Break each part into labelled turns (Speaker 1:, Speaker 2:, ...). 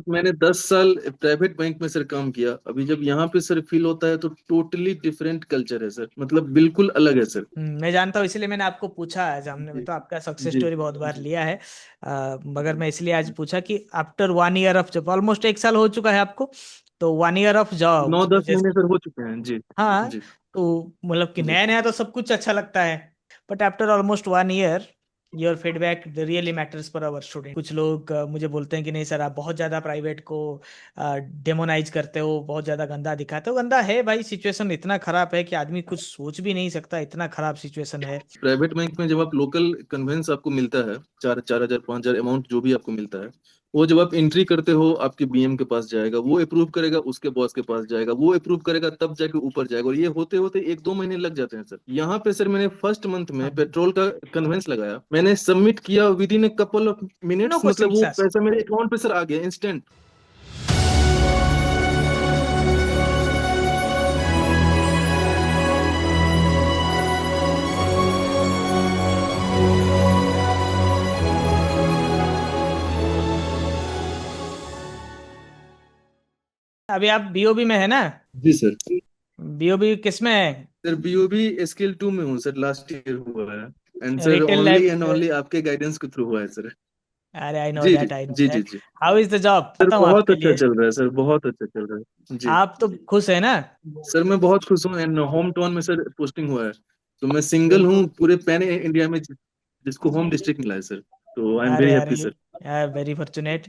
Speaker 1: मैंने 10 साल private bank में सर काम किया। अभी जब यहाँ पे सर फील होता है तो टोटली डिफरेंट कल्चर है सर, मतलब बिल्कुल अलग है सर।
Speaker 2: मैं जानता हूँ, इसीलिए मैंने आपको पूछा। आज हमने
Speaker 1: जी
Speaker 2: तो आपका सक्सेस
Speaker 1: जी
Speaker 2: स्टोरी बहुत बार
Speaker 1: जी
Speaker 2: लिया है। मगर
Speaker 1: जी
Speaker 2: मैं इसलिए आज पूछा कि after 1 year of job, almost 1 साल हो चुका है आपको, तो 1 ईयर ऑफ
Speaker 1: नौ
Speaker 2: जॉब तो
Speaker 1: दस
Speaker 2: जैसे,
Speaker 1: महीने सर हो चुके हैं। जी
Speaker 2: हाँ,
Speaker 1: जी
Speaker 2: तो मतलब कि
Speaker 1: जी
Speaker 2: नया नया तो सब कुछ अच्छा लगता है, but after almost 1 year your feedback really matters for our student. कुछ लोग मुझे बोलते हैं कि नहीं सर, आप बहुत ज़्यादा प्राइवेट को डेमोनाइज करते हो, बहुत ज़्यादा गंदा दिखाते हो। गंदा है भाई, सिचुएशन इतना खराब है कि आदमी कुछ सोच भी नहीं सकता, इतना खराब सिचुएशन है।
Speaker 1: प्राइवेट बैंक में जब आप लोकल कन्वेंस आपको मिलता है, 4,000 5,000 अमाउंट जो भी आपको मिलता है, वो जब आप एंट्री करते हो आपके बीएम के पास जाएगा, वो अप्रूव करेगा, उसके बॉस के पास जाएगा, वो अप्रूव करेगा, तब जाके ऊपर जाएगा, और ये होते होते 1-2 महीने लग जाते हैं सर। यहाँ पे सर मैंने फर्स्ट मंथ में
Speaker 2: हाँ,
Speaker 1: पेट्रोल का कन्वेंस लगाया, मैंने सबमिट किया, within a couple of
Speaker 2: no
Speaker 1: minutes मतलब
Speaker 2: क्वेश्चन
Speaker 1: वो
Speaker 2: सर।
Speaker 1: पैसा मेरे अकाउंट पे सर आ गया इंस्टेंट।
Speaker 2: अभी आप बीओबी में है ना?
Speaker 1: जी सर।
Speaker 2: बीओबी किस में है?
Speaker 1: सर बीओबी स्किल 2 में हूँ सर, लास्ट ईयर हुआ है। And sir
Speaker 2: retail
Speaker 1: only
Speaker 2: life.
Speaker 1: And only आपके गाइडेंस के थ्रू हुआ है सर।
Speaker 2: अरे आई नो
Speaker 1: जी जी
Speaker 2: दैट, आई नो
Speaker 1: जी जी
Speaker 2: दैट।
Speaker 1: जी।
Speaker 2: How is the job?
Speaker 1: Sir
Speaker 2: आता हूँ
Speaker 1: बहुत
Speaker 2: आपके
Speaker 1: अच्छा
Speaker 2: लिए।
Speaker 1: चल रहा है सर, बहुत अच्छा चल रहा है जी।
Speaker 2: आप तो खुश है ना?
Speaker 1: सर मैं बहुत खुश हूँ, एंड होम टाउन में सर पोस्टिंग हुआ है, तो मैं सिंगल
Speaker 2: बिल्कुल।
Speaker 1: हूँ पूरे पैन इंडिया में जिसको होम डिस्ट्रिक्ट मिला है सर। तो आई एम वेरी
Speaker 2: अरे
Speaker 1: हैप्पी
Speaker 2: अरे,
Speaker 1: सर।
Speaker 2: Very fortunate.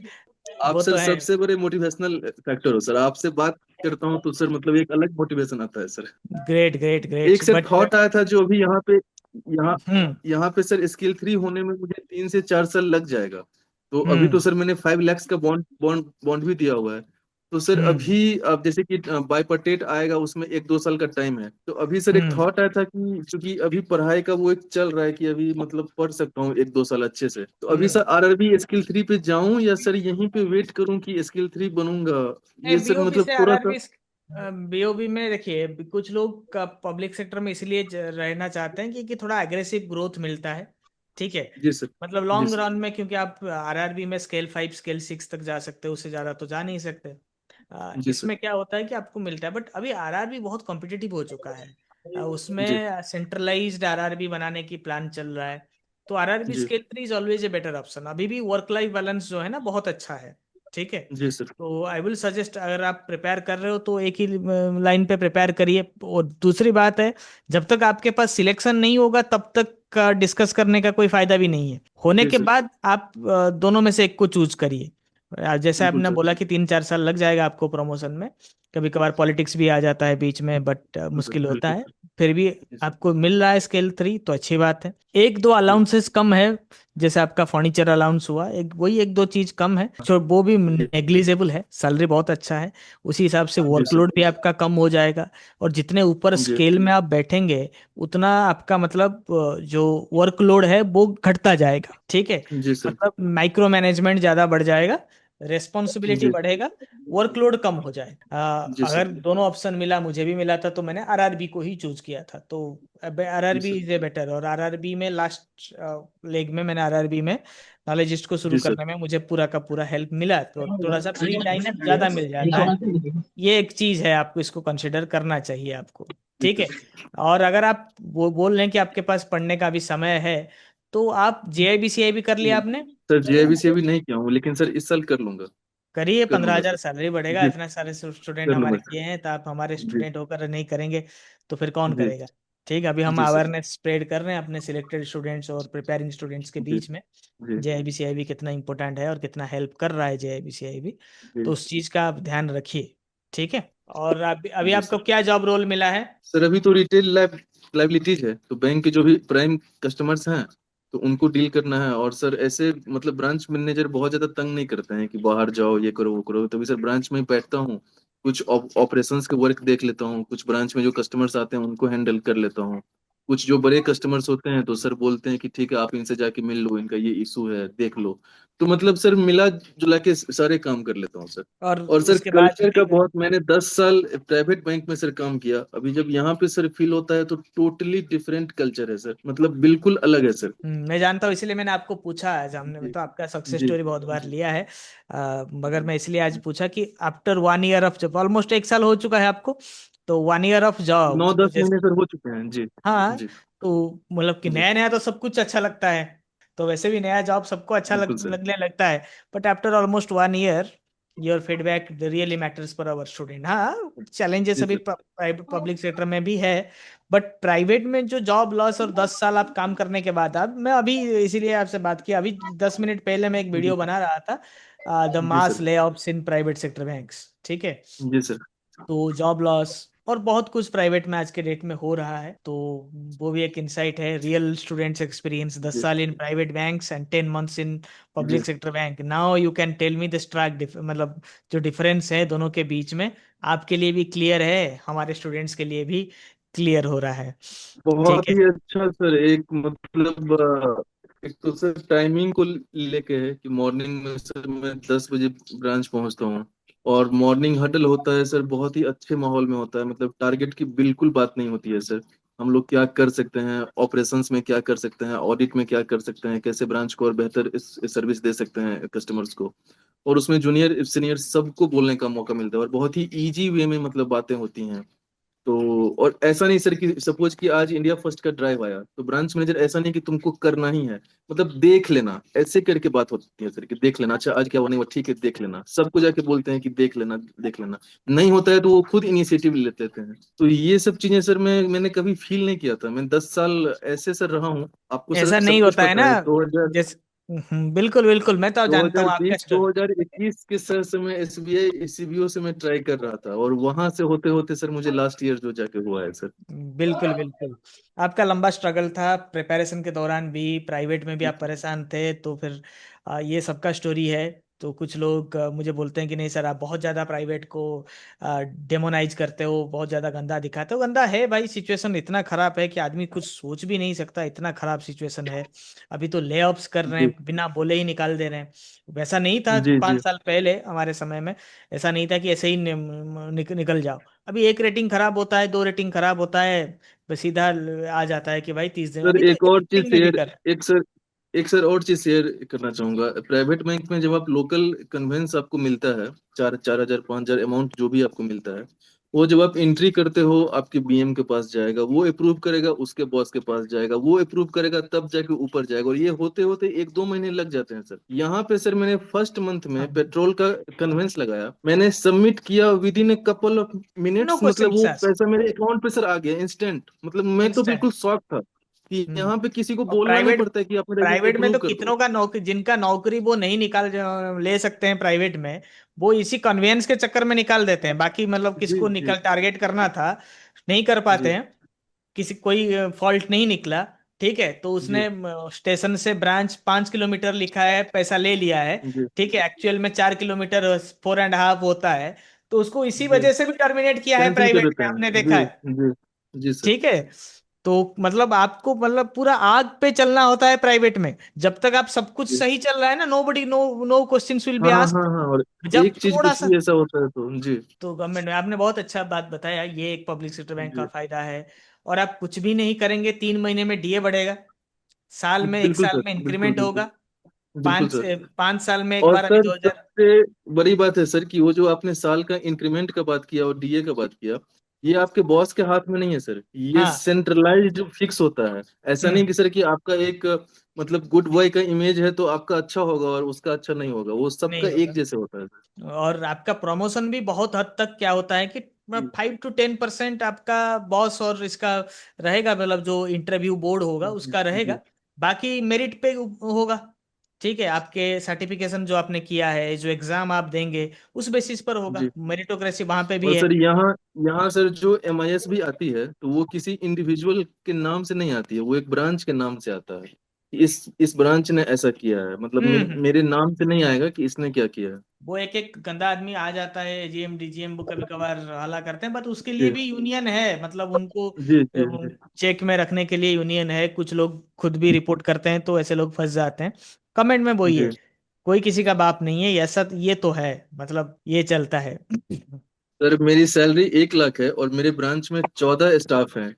Speaker 1: आप
Speaker 2: वो
Speaker 1: सर
Speaker 2: तो है।
Speaker 1: सबसे बड़े मोटिवेशनल फैक्टर हो सर, आपसे बात करता हूँ तो सर मतलब एक अलग मोटिवेशन आता है सर।
Speaker 2: ग्रेट ग्रेट ग्रेट,
Speaker 1: एक सर
Speaker 2: बट
Speaker 1: थॉट आया था जो अभी यहाँ
Speaker 2: हम्म
Speaker 1: यहाँ पे सर स्किल 3 होने में मुझे 3 से 4 साल लग जाएगा। तो अभी तो
Speaker 2: हम्म
Speaker 1: सर मैंने 5 लाख का बॉन्ड बॉन्ड बॉन्ड भी दिया हुआ है। तो सर
Speaker 2: हम्म
Speaker 1: अभी अब जैसे कि बाईपर्टेट आएगा, उसमें 1-2 साल का टाइम है, तो अभी सर एक
Speaker 2: हम्म
Speaker 1: थॉट आया था कि क्योंकि अभी पढ़ाई का वो एक चल रहा है कि अभी मतलब पढ़ सकता हूँ 1-2 साल अच्छे से, तो अभी
Speaker 2: हम्म।
Speaker 1: सर आरआरबी स्किल 3 पे जाऊं या सर यहीं पे वेट करूं कि स्किल 3 बनूंगा। ये सर
Speaker 2: बीओबी
Speaker 1: मतलब
Speaker 2: से
Speaker 1: थोड़ा सा।
Speaker 2: आरआरबी, बीओबी में देखिए, कुछ लोग का पब्लिक सेक्टर में इसलिए रहना चाहते हैं कि थोड़ा एग्रेसिव ग्रोथ मिलता है। ठीक है।
Speaker 1: जी सर।
Speaker 2: मतलब
Speaker 1: जी
Speaker 2: लॉन्ग
Speaker 1: सर।
Speaker 2: रन में, क्योंकि आप आरआरबी में स्केल 5 स्केल 6 तक जा सकते हो, उससे ज्यादा तो जा नहीं सकते।
Speaker 1: जी सर।
Speaker 2: इसमें क्या होता है कि आपको मिलता है, बट अभी आरआरबी बहुत कॉम्पिटिटिव हो चुका है।
Speaker 1: जी
Speaker 2: उसमें सेंट्रलाइज्ड आरआरबी बनाने की प्लान चल रहा है। तो आरआरबी
Speaker 1: जी
Speaker 2: scale 3 is always a better option. अभी भी वर्क लाइफ बैलेंस जो है ना, बहुत अच्छा है। ठीक है।
Speaker 1: जी सर।
Speaker 2: तो आई विल सजेस्ट, अगर आप प्रिपेयर कर रहे हो तो एक ही लाइन पे प्रिपेयर करिए। और दूसरी बात है, जब तक आपके पास सिलेक्शन नहीं होगा तब तक का डिस्कस करने का कोई फायदा भी नहीं है। होने
Speaker 1: जी
Speaker 2: के
Speaker 1: सर।
Speaker 2: बाद आप दोनों में से एक को चूज करिए। जैसे
Speaker 1: बिल्कुल
Speaker 2: आपने
Speaker 1: सर।
Speaker 2: बोला कि 3 4 साल लग जाएगा आपको प्रमोशन में, कभी कभार पॉलिटिक्स भी आ जाता है बीच में, बट
Speaker 1: बिल्कुल सर।
Speaker 2: मुश्किल होता
Speaker 1: बिल्कुल
Speaker 2: है।
Speaker 1: सर।
Speaker 2: फिर भी
Speaker 1: जी सर।
Speaker 2: आपको मिल रहा है स्केल 3 तो अच्छी बात है। एक दो
Speaker 1: जी
Speaker 2: अलाउंसेस कम है, जैसे आपका फर्नीचर अलाउंस हुआ, एक वही एक दो चीज कम है, जो वो भी
Speaker 1: जी
Speaker 2: नेग्लिजिबल है। सैलरी बहुत अच्छा है, उसी हिसाब से
Speaker 1: जी सर।
Speaker 2: वर्कलोड भी आपका कम हो जाएगा। और जितने ऊपर
Speaker 1: जी
Speaker 2: स्केल में आप बैठेंगे, उतना आपका मतलब जो वर्कलोड है वो घटता जाएगा। ठीक है।
Speaker 1: जी सर।
Speaker 2: मतलब माइक्रो मैनेजमेंट ज्यादा बढ़ जाएगा, रेस्पॉन्सिबिलिटी
Speaker 1: जी
Speaker 2: बढ़ेगा, वर्कलोड कम हो जाए।
Speaker 1: जी सर।
Speaker 2: अगर दोनों ऑप्शन मिला, मुझे भी मिला था, तो मैंने आरआरबी को ही चूज किया था। तो अब
Speaker 1: जी
Speaker 2: RRB
Speaker 1: sir.
Speaker 2: Is a better. और आरआरबी में लास्ट लेग में मैंने आरआरबी में नॉलेजिस्ट को शुरू
Speaker 1: जी सर।
Speaker 2: करने में मुझे पूरा का पूरा हेल्प मिला, तो थोड़ा सा फ्री टाइम ज्यादा मिल जाता है। ये एक चीज है, आपको इसको कंसिडर करना चाहिए आपको।
Speaker 1: जी
Speaker 2: ठीक है।
Speaker 1: सर।
Speaker 2: और अगर आप वो बोल रहे हैं कि आपके पास पढ़ने का भी समय है, तो आप जेआईबी सीआईबी कर लिया आपने?
Speaker 1: सर जीआईबीसी अभी नहीं किया हूँ, लेकिन सर इस साल कर लूंगा।
Speaker 2: करिए,
Speaker 1: कर लूंगा
Speaker 2: 15,000
Speaker 1: सर।
Speaker 2: सैलरी बढ़ेगा।
Speaker 1: जी
Speaker 2: इतना सारे स्टूडेंट
Speaker 1: कर
Speaker 2: हमारे
Speaker 1: लूंगा
Speaker 2: किए
Speaker 1: सर।
Speaker 2: हैं, तो आप हमारे
Speaker 1: जी
Speaker 2: स्टूडेंट होकर नहीं करेंगे तो फिर कौन
Speaker 1: जी
Speaker 2: करेगा? ठीक है। अभी हम
Speaker 1: जी सर।
Speaker 2: अवेयरनेस स्प्रेड कर रहे हैं अपने सिलेक्टेड स्टूडेंट्स और प्रिपेयरिंग स्टूडेंट्स के
Speaker 1: जी
Speaker 2: बीच में,
Speaker 1: जी
Speaker 2: जेआईबी सीआईबी कितना इंपॉर्टेंट है और कितना हेल्प कर रहा है जेआईबी सीआईबी। तो
Speaker 1: जी
Speaker 2: उस चीज़ का आप ध्यान रखिए। ठीक है। और अभी अभी
Speaker 1: जी
Speaker 2: आपको
Speaker 1: सर।
Speaker 2: क्या जॉब रोल मिला है?
Speaker 1: सर अभी तो रिटेल लाइबिलिटीज है, तो बैंक के जो भी प्राइम कस्टमर्स हैं तो उनको डील करना है। और सर ऐसे मतलब ब्रांच मैनेजर बहुत ज्यादा तंग नहीं करते हैं कि बाहर जाओ ये करो वो करो, तभी सर ब्रांच में ही बैठता हूँ, कुछ ऑपरेशंस के वर्क देख लेता हूँ, कुछ ब्रांच में जो कस्टमर्स आते हैं उनको हैंडल कर लेता हूँ। कुछ जो बड़े कस्टमर्स होते हैं तो सर बोलते हैं कि ठीक है आप इनसे जाके मिल लो, इनका ये इशू है देख लो। तो मतलब सर मिला जुला के सारे काम कर लेता हूँ सर।
Speaker 2: और
Speaker 1: और सर
Speaker 2: उसके बाद
Speaker 1: कल्चर
Speaker 2: भी
Speaker 1: का बहुत, मैंने 10 साल प्राइवेट बैंक में सर काम किया, अभी जब यहाँ पे सर फील होता है तो टोटली डिफरेंट कल्चर है सर, मतलब बिल्कुल अलग है सर।
Speaker 2: मैं जानता हूँ, इसीलिए मैंने आपको पूछा आज। हमने
Speaker 1: जी
Speaker 2: तो आपका सक्सेस
Speaker 1: जी
Speaker 2: स्टोरी बहुत बार
Speaker 1: जी
Speaker 2: लिया है, मगर
Speaker 1: जी
Speaker 2: मैं इसलिए आज पूछा कि after 1 year of job, almost 1 साल हो चुका है आपको, तो 1 ईयर ऑफ जॉब,
Speaker 1: नौ
Speaker 2: तो
Speaker 1: दस
Speaker 2: जैसे,
Speaker 1: महीने सर हो चुके हैं जी।
Speaker 2: हाँ,
Speaker 1: जी
Speaker 2: तो मतलब कि
Speaker 1: जी
Speaker 2: नया नया तो सब कुछ अच्छा लगता है, तो वैसे भी नया जॉब सबको अच्छा
Speaker 1: बिल्कुल सर।
Speaker 2: लगने लगता है। But after almost 1 year, your feedback really matters for our student. हाँ, चैलेंजेस
Speaker 1: जी
Speaker 2: अभी
Speaker 1: सर।
Speaker 2: पब्लिक सेक्टर में भी है, बट प्राइवेट में जो जॉब लॉस और 10 साल आप काम करने के बाद, अब मैं अभी इसीलिए आपसे बात की, अभी 10 मिनट पहले मैं एक
Speaker 1: जी
Speaker 2: वीडियो बना रहा था, द
Speaker 1: जी
Speaker 2: मास
Speaker 1: सर।
Speaker 2: ले offs in private sector banks, ठीक है।
Speaker 1: जी सर।
Speaker 2: तो जॉब लॉस और बहुत कुछ प्राइवेट में आज के डेट में हो रहा है, तो वो भी एक इंसाइट है, रियल स्टूडेंट्स एक्सपीरियंस, दस
Speaker 1: जी
Speaker 2: साल in private banks and 10 months in
Speaker 1: जी
Speaker 2: public sector bank. Now you can tell me the strike, मतलब जो डिफरेंस है दोनों के बीच में, आपके लिए भी क्लियर है, हमारे स्टूडेंट्स के लिए भी क्लियर हो रहा है। ठीक
Speaker 1: बहुत
Speaker 2: है।
Speaker 1: ही अच्छा सर। एक मतलब एक तो सर टाइमिंग को लेके है कि मॉर्निंग में सर मैं 10 बजे ब्रांच पहुंचता हूँ, और मॉर्निंग हडल होता है सर, बहुत ही अच्छे माहौल में होता है, मतलब टारगेट की बिल्कुल बात नहीं होती है सर। हम लोग क्या कर सकते हैं, ऑपरेशंस में क्या कर सकते हैं, ऑडिट में क्या कर सकते हैं, कैसे ब्रांच को और बेहतर सर्विस दे सकते हैं कस्टमर्स को। और उसमें जूनियर सीनियर सबको बोलने का मौका मिलता है, और बहुत ही इजी वे में मतलब बातें होती हैं। तो और ऐसा नहीं सर कि सपोज कि आज इंडिया फर्स्ट का ड्राइव आया तो ब्रांच मैनेजर ऐसा नहीं कि तुमको करना ही है, मतलब देख लेना ऐसे करके बात होती है सर, कि देख लेना, अच्छा आज क्या बनेगा, ठीक है देख लेना, सबको जाके बोलते हैं कि देख लेना देख लेना। नहीं होता है तो वो खुद इनिशिएटिव ले लेते हैं। तो ये सब चीजें सर मैंने कभी फील नहीं किया था। मैं 10 साल ऐसे सर रहा हूँ, आपको सर
Speaker 2: ऐसा
Speaker 1: सब
Speaker 2: नहीं
Speaker 1: कुछ
Speaker 2: होता है ना,
Speaker 1: पता है। 2000,
Speaker 2: जैसे, बिल्कुल बिल्कुल, मैं तो जानता हूँ आपका
Speaker 1: 2020
Speaker 2: स्टोरी।
Speaker 1: 2021 के सर से मैं एसबीआई सीबीओ से मैं ट्राई कर रहा था, और वहां से होते होते सर मुझे लास्ट ईयर जो जाके हुआ है सर।
Speaker 2: बिल्कुल बिल्कुल, आपका लंबा स्ट्रगल था प्रिपरेशन के दौरान भी, प्राइवेट में भी
Speaker 1: जी
Speaker 2: आप परेशान थे, तो फिर ये सबका स्टोरी है। तो कुछ लोग मुझे बोलते हैं कि नहीं सर, आप बहुत ज़्यादा प्राइवेट को डेमोनाइज करते हो, बहुत ज़्यादा गंदा दिखाते हो। गंदा है भाई, सिचुएशन इतना खराब है कि आदमी कुछ सोच भी नहीं सकता, इतना खराब सिचुएशन है। अभी तो ले ऑफ्स कर रहे
Speaker 1: जी
Speaker 2: हैं, बिना बोले ही निकाल दे रहे हैं। वैसा नहीं था
Speaker 1: जी जी
Speaker 2: 5 साल पहले हमारे समय में, ऐसा नहीं था कि ऐसे ही निकल जाओ। अभी एक रेटिंग खराब होता है, 2 रेटिंग खराब होता है, बस सीधा आ जाता है कि भाई 30 दिन,
Speaker 1: सर।
Speaker 2: अभी तो
Speaker 1: एक
Speaker 2: एक
Speaker 1: और चीज
Speaker 2: रेटिंग में भी
Speaker 1: शेयर,
Speaker 2: कर।
Speaker 1: एक सर और चीज शेयर करना चाहूंगा। प्राइवेट बैंक में जब आप लोकल कन्वेंस आपको मिलता है, 4 4 हजार 5 हजार अमाउंट जो भी आपको मिलता है, वो जब आप एंट्री करते हो आपके बीएम के पास जाएगा, वो अप्रूव करेगा, उसके बॉस के पास जाएगा, वो अप्रूव करेगा, तब जाके ऊपर जाएगा, और ये होते होते 1 2 महीने लग जाते हैं सर। यहाँ पे सर मैंने फर्स्ट मंथ में
Speaker 2: हाँ,
Speaker 1: पेट्रोल का कन्वेंस लगाया, मैंने सबमिट किया, within a couple of
Speaker 2: no
Speaker 1: minutes
Speaker 2: question
Speaker 1: मतलब वो
Speaker 2: आस्क्ड,
Speaker 1: पैसा मेरे अकाउंट पे सर आ गया इंस्टेंट। मतलब मैं तो
Speaker 2: इंस्टेंट।
Speaker 1: बिल्कुल शॉक था कि
Speaker 2: हम्म।
Speaker 1: यहाँ पे किसी को
Speaker 2: और
Speaker 1: बोलना नहीं
Speaker 2: प्राइवेट,
Speaker 1: पड़ता है कि अपना
Speaker 2: प्राइवेट में
Speaker 1: अप्रूव
Speaker 2: तो
Speaker 1: कर दो।
Speaker 2: कितनों का नौकरी, जिनका नौकरी वो नहीं निकाल ले सकते हैं प्राइवेट में, वो इसी कन्वेंस के चक्कर में निकाल देते हैं। बाकी मतलब
Speaker 1: जी
Speaker 2: किसको
Speaker 1: जी
Speaker 2: निकल टारगेट करना था, नहीं कर पाते
Speaker 1: जी
Speaker 2: हैं, किसी कोई फॉल्ट नहीं निकला, ठीक है, तो
Speaker 1: जी
Speaker 2: उसने स्टेशन से ब्रांच 5 किलोमीटर लिखा है, पैसा ले लिया है,
Speaker 1: जी
Speaker 2: ठीक है, एक्चुअल में 4 किलोमीटर, 4.5 होता है, तो उसको इसी
Speaker 1: जी
Speaker 2: वजह से भी टर्मिनेट किया है
Speaker 1: कैंसिल कर
Speaker 2: प्राइवेट
Speaker 1: देते
Speaker 2: में,
Speaker 1: हैं।
Speaker 2: हमने देखा
Speaker 1: जी
Speaker 2: है।
Speaker 1: जी जी सर।
Speaker 2: ठीक है, तो मतलब आपको मतलब पूरा आग पे चलना होता है प्राइवेट में, जब तक आप सब कुछ
Speaker 1: जी
Speaker 2: सही चल रहा है ना, nobody, no no questions will be
Speaker 1: हाँ हाँ
Speaker 2: आस्क्ड।
Speaker 1: हाँ। और
Speaker 2: जब
Speaker 1: एक चीज
Speaker 2: थोड़ा
Speaker 1: कुछ
Speaker 2: सा,
Speaker 1: भी ऐसा होता है तो जी
Speaker 2: तो गवर्नमेंट में, आपने बहुत अच्छा बात बताया, ये एक पब्लिक सेक्टर बैंक का
Speaker 1: जी
Speaker 2: फायदा है। और आप कुछ भी नहीं करेंगे, 3 महीने में डीए बढ़ेगा, साल में, एक
Speaker 1: बिल्कुल
Speaker 2: साल
Speaker 1: सर।
Speaker 2: में
Speaker 1: बिल्कुल
Speaker 2: इंक्रीमेंट
Speaker 1: बिल्कुल
Speaker 2: होगा,
Speaker 1: बिल्कुल
Speaker 2: पाँच
Speaker 1: सर।
Speaker 2: 5 साल में एक
Speaker 1: और
Speaker 2: बार, अभी
Speaker 1: सर
Speaker 2: 2000।
Speaker 1: सबसे बड़ी बात है सर कि वो जो आपने साल का इंक्रीमेंट का बात किया और डीए का बात किया, ये आपके बॉस के हाथ में नहीं है सर, ये
Speaker 2: हाँ।
Speaker 1: सेंट्रलाइज्ड फिक्स होता है। ऐसा नहीं
Speaker 2: हम्म।
Speaker 1: कि सर कि आपका एक मतलब गुड बॉय का इमेज है तो आपका अच्छा होगा और उसका अच्छा नहीं होगा, वो सबका
Speaker 2: नहीं
Speaker 1: एक
Speaker 2: होगा।
Speaker 1: जैसे होता है सर।
Speaker 2: और आपका प्रमोशन भी बहुत हद तक क्या होता है कि
Speaker 1: जी
Speaker 2: 5 to 10% आपका बॉस और इसका रहेगा, मतलब जो इंटरव्यू बोर्ड होगा
Speaker 1: जी
Speaker 2: उसका
Speaker 1: जी
Speaker 2: रहेगा, बाकी मेरिट पे होगा। ठीक है, आपके सर्टिफिकेशन जो आपने किया है, जो एग्जाम आप देंगे, उस बेसिस पर होगा,
Speaker 1: जी।
Speaker 2: मेरिटोक्रेसी वहां पे भी
Speaker 1: और
Speaker 2: है।
Speaker 1: सर यहाँ यहाँ सर जो एमआईएस भी आती है तो वो किसी इंडिविजुअल के नाम से नहीं आती है, वो एक ब्रांच के नाम से आता है। इस ब्रांच ने ऐसा किया है, मतलब
Speaker 2: हम्म।
Speaker 1: मेरे नाम से नहीं आएगा कि इसने क्या किया है।
Speaker 2: वो एक एक गंदा आदमी आ जाता है, एजीएम डीजीएम वो कभी कभार हल्ला करते हैं, बट उसके लिए
Speaker 1: जी
Speaker 2: भी यूनियन है, मतलब उनको
Speaker 1: जी जी जी
Speaker 2: चेक में रखने के लिए यूनियन है। कुछ लोग खुद भी रिपोर्ट करते हैं तो ऐसे लोग फंस जाते हैं। कमेंट में वही है,
Speaker 1: जी।
Speaker 2: कोई किसी का बाप नहीं है, ये ऐसा ये तो है, मतलब ये चलता है।
Speaker 1: सर मेरी सैलरी 1 लाख है और मेरे ब्रांच में 14 स्टाफ हैं।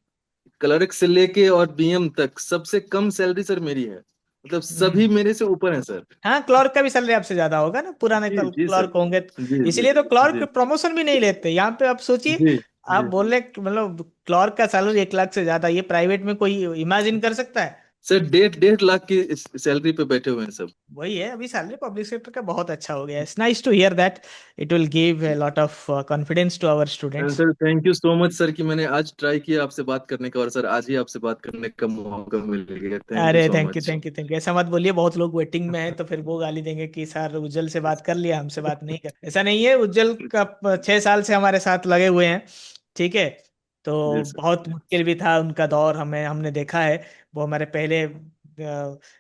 Speaker 1: क्लर्क से लेके और बीएम तक सबसे कम सैलरी सर मेरी है, मतलब सभी
Speaker 2: हम्म।
Speaker 1: मेरे से ऊपर हैं सर।
Speaker 2: हाँ, क्लर्क का भी सैलरी आपसे ज्यादा होगा ना, पुराने
Speaker 1: जी जी सर।
Speaker 2: क्लर्क होंगे
Speaker 1: जी जी
Speaker 2: इसीलिए तो क्लर्क
Speaker 1: जी
Speaker 2: प्रमोशन भी नहीं लेते यहाँ पे। आप सोचिए,
Speaker 1: जी
Speaker 2: आप
Speaker 1: जी।
Speaker 2: बोल रहे मतलब क्लर्क का सैलरी 1 लाख से ज्यादा, ये प्राइवेट में कोई इमेजिन कर सकता है?
Speaker 1: सर 1.5 लाख की सैलरी पे बैठे हुए हैं सब।
Speaker 2: वही है, अभी सैलरी पब्लिक सेक्टर का बहुत अच्छा हो गया है। It's nice to hear that. It will give a lot of confidence to our students।
Speaker 1: Sir thank you so much sir कि मैंने आज ट्राई किया आपसे बात करने का, और सर आज ही आपसे बात करने का मौका मिल गया। थैंक यू
Speaker 2: अरे
Speaker 1: so
Speaker 2: thank you
Speaker 1: much.
Speaker 2: Thank you thank you, ऐसा मत बोलिए, बहुत लोग वेटिंग में हैं तो फिर वो गाली देंगे कि सर उज्जवल से बात कर लिया, हमसे बात नहीं कर। ऐसा नहीं है, उज्जवल का 6 साल से हमारे साथ लगे हुए हैं, ठीक है। तो
Speaker 1: जी सर।
Speaker 2: बहुत मुश्किल भी था उनका दौर, हमें हमने देखा है। वो हमारे पहले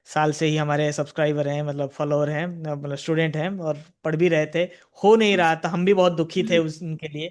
Speaker 2: साल से ही हमारे सब्सक्राइबर हैं, मतलब फॉलोअर हैं, मतलब स्टूडेंट हैं, और पढ़ भी रहे थे। हो नहीं रहा था, हम भी बहुत दुखी थे
Speaker 1: जी
Speaker 2: उनके लिए।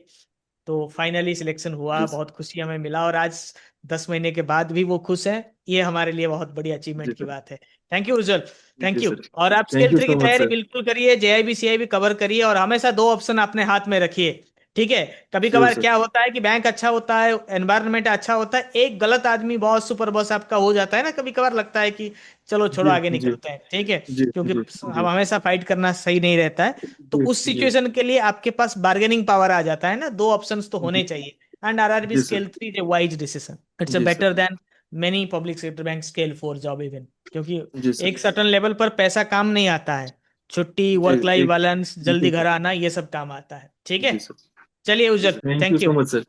Speaker 2: तो फाइनली सिलेक्शन हुआ,
Speaker 1: जी
Speaker 2: बहुत खुशी हमें मिला, और आज 10 महीने के बाद भी वो खुश हैं। ये हमारे लिए बहुत बड़ी
Speaker 1: जी
Speaker 2: अचीवमेंट की
Speaker 1: सर।
Speaker 2: बात है। Thank you Ujjwal.
Speaker 1: जी
Speaker 2: थैंक यू।
Speaker 1: सर।
Speaker 2: और आप
Speaker 1: थैंक
Speaker 2: स्केल
Speaker 1: यू
Speaker 2: 3 की
Speaker 1: सो मच
Speaker 2: तैयारी
Speaker 1: सर।
Speaker 2: बिल्कुल करिए, जेआईबी सीआईबी कवर करिए, और हमेशा दो ऑप्शन अपने हाथ में रखिए, ठीक है। कभी
Speaker 1: श्योर
Speaker 2: कभार
Speaker 1: सर।
Speaker 2: क्या होता है कि बैंक अच्छा होता है, एनवायरनमेंट अच्छा होता है, एक गलत आदमी बॉस सुपर बॉस आपका हो जाता है ना, कभी कभार लगता है कि चलो छोड़ो
Speaker 1: जी
Speaker 2: आगे
Speaker 1: जी
Speaker 2: निकलते हैं, ठीक है।
Speaker 1: जी
Speaker 2: क्योंकि
Speaker 1: जी
Speaker 2: हम
Speaker 1: जी
Speaker 2: हमेशा फाइट करना सही नहीं रहता है। तो
Speaker 1: जी
Speaker 2: उस
Speaker 1: जी
Speaker 2: सिचुएशन के लिए आपके पास बार्गेनिंग पावर आ जाता है ना, दो ऑप्शंस तो होने
Speaker 1: जी
Speaker 2: चाहिए। एंड आरआरबी
Speaker 1: जी sir.
Speaker 2: Scale 3 is a wise decision, it's a
Speaker 1: जी
Speaker 2: better
Speaker 1: sir.
Speaker 2: than many public sector bank scale 4 job even. क्योंकि
Speaker 1: जी सर।
Speaker 2: एक सर्टन लेवल पर पैसा काम नहीं आता है, छुट्टी,
Speaker 1: जी
Speaker 2: वर्क लाइफ
Speaker 1: एक
Speaker 2: बैलेंस,
Speaker 1: जी
Speaker 2: जल्दी घर आना, ये सब काम आता है, ठीक है।
Speaker 1: जी सर।
Speaker 2: चलिए
Speaker 1: जी
Speaker 2: Ujjwal,
Speaker 1: sir thank you
Speaker 2: thank you.
Speaker 1: So much sir.